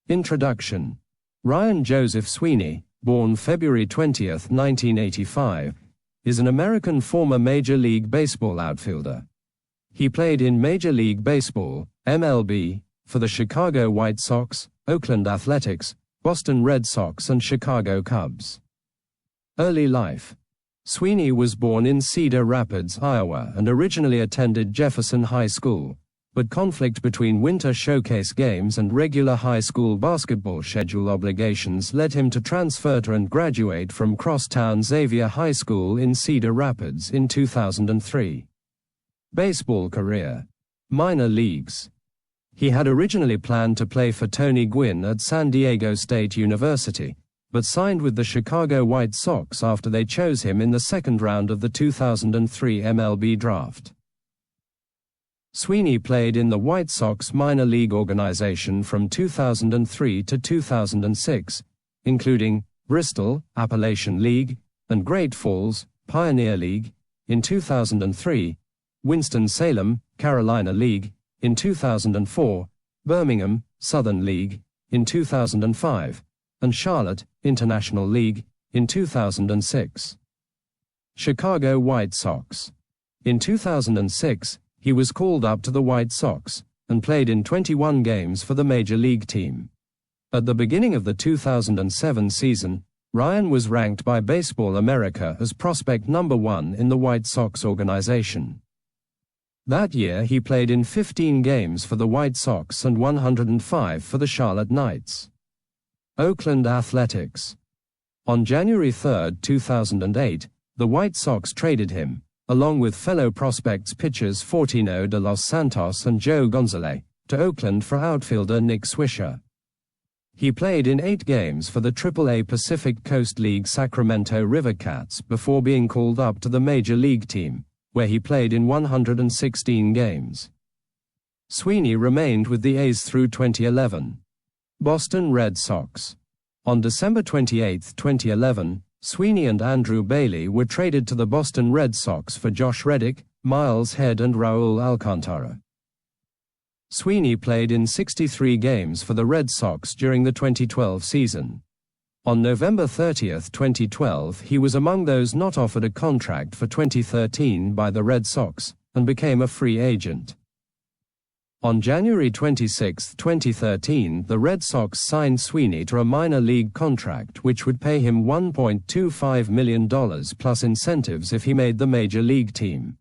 Introduction. Ryan Joseph Sweeney, born February 20, 1985, is an American former Major League Baseball outfielder. He played in Major League Baseball, MLB, for the Chicago White Sox, Oakland Athletics, Boston Red Sox and Chicago Cubs. Early life. Sweeney was born in Cedar Rapids, Iowa, and originally attended Jefferson High School, but conflict between winter showcase games and regular high school basketball schedule obligations led him to transfer to and graduate from Crosstown Xavier High School in Cedar Rapids in 2003. Baseball career. Minor leagues. He had originally planned to play for Tony Gwynn at San Diego State University, but signed with the Chicago White Sox after they chose him in the second round of the 2003 MLB draft. Sweeney played in the White Sox minor league organization from 2003 to 2006, including Bristol, Appalachian League, and Great Falls, Pioneer League, in 2003, Winston-Salem, Carolina League, in 2004, Birmingham, Southern League, in 2005, and Charlotte, International League, in 2006. Chicago White Sox. In 2006, he was called up to the White Sox, and played in 21 games for the Major League team. At the beginning of the 2007 season, Ryan was ranked by Baseball America as prospect number 1 in the White Sox organization. That year he played in 15 games for the White Sox and 105 for the Charlotte Knights. Oakland Athletics. On January 3, 2008, the White Sox traded him, along with fellow prospects pitchers Fortino de los Santos and Joe Gonzalez, to Oakland for outfielder Nick Swisher. He played in 8 games for the AAA Pacific Coast League Sacramento River Cats before being called up to the Major League team, where he played in 116 games. Sweeney remained with the A's through 2011. Boston Red Sox. On December 28, 2011, Sweeney and Andrew Bailey were traded to the Boston Red Sox for Josh Reddick, Miles Head and Raul Alcantara. Sweeney played in 63 games for the Red Sox during the 2012 season. On November 30, 2012, he was among those not offered a contract for 2013 by the Red Sox, and became a free agent. On January 26, 2013, the Red Sox signed Sweeney to a minor league contract which would pay him $1.25 million plus incentives if he made the Major League team.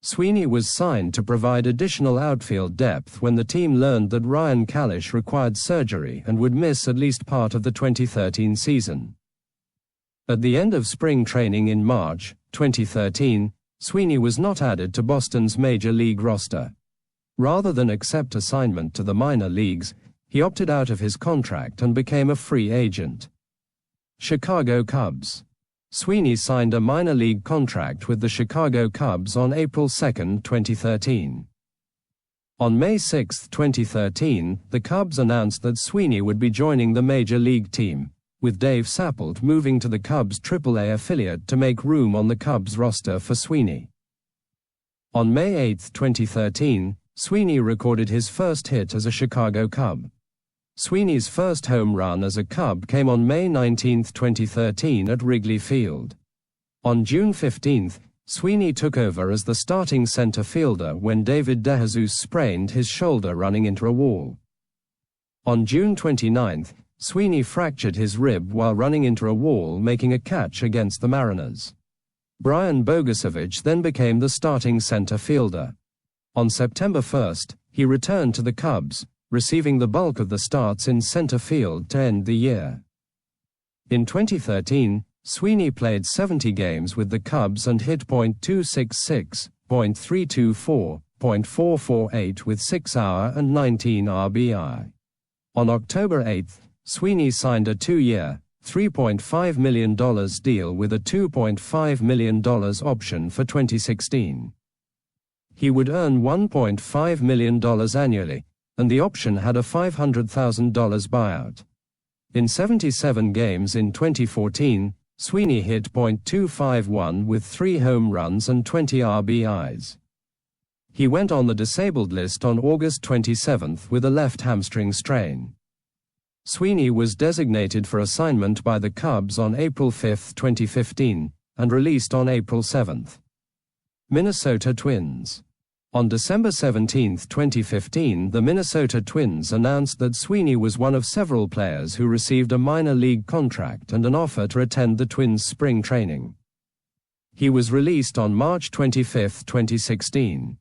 Sweeney was signed to provide additional outfield depth when the team learned that Ryan Kalish required surgery and would miss at least part of the 2013 season. At the end of spring training in March 2013, Sweeney was not added to Boston's Major League roster. Rather than accept assignment to the minor leagues, he opted out of his contract and became a free agent. Chicago Cubs. Sweeney signed a minor league contract with the Chicago Cubs on April 2, 2013. On May 6, 2013, the Cubs announced that Sweeney would be joining the Major League team, with Dave Sapelt moving to the Cubs' AAA affiliate to make room on the Cubs roster for Sweeney. On May 8, 2013, Sweeney recorded his first hit as a Chicago Cub. Sweeney's first home run as a Cub came on May 19, 2013 at Wrigley Field. On June 15, Sweeney took over as the starting center fielder when David DeJesus sprained his shoulder running into a wall. On June 29, Sweeney fractured his rib while running into a wall making a catch against the Mariners. Brian Bogusevich then became the starting center fielder. On September 1, he returned to the Cubs, receiving the bulk of the starts in center field to end the year. In 2013, Sweeney played 70 games with the Cubs and hit .266, .324, .448 with 6-hour and 19 RBI. On October 8, Sweeney signed a 2-year, $3.5 million deal with a $2.5 million option for 2016. He would earn $1.5 million annually, and the option had a $500,000 buyout. In 77 games in 2014, Sweeney hit .251 with 3 home runs and 20 RBIs. He went on the disabled list on August 27 with a left hamstring strain. Sweeney was designated for assignment by the Cubs on April 5, 2015, and released on April 7. Minnesota Twins. On December 17, 2015, the Minnesota Twins announced that Sweeney was one of several players who received a minor league contract and an offer to attend the Twins' spring training. He was released on March 25, 2016.